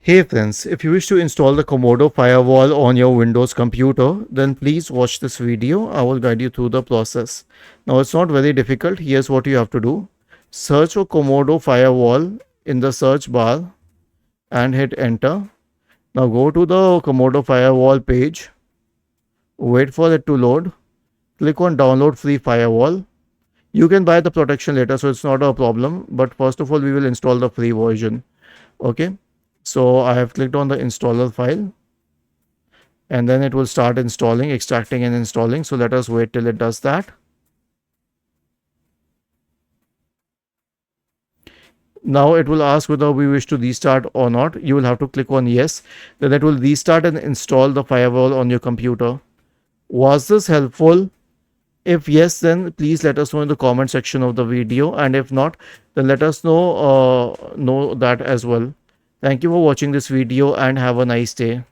Hey friends, if you wish to install the Comodo Firewall on your Windows computer, then please watch this video. I will guide you through the process. Now it's not very difficult. Here's what you have to do. Search for Comodo Firewall in the search bar and hit enter. Now go to the Comodo Firewall page. Wait for it to load. Click on download free firewall. You can buy the protection later, so it's not a problem. But first of all, we will install the free version. Okay. So I have clicked on the installer file and then it will start installing, extracting and installing. So let us wait till it does that. Now it will ask whether we wish to restart or not. You will have to click on yes. Then it will restart and install the firewall on your computer. Was this helpful? If yes, then please let us know in the comment section of the video, and if not, then let us know that as well. Thank you for watching this video and have a nice day.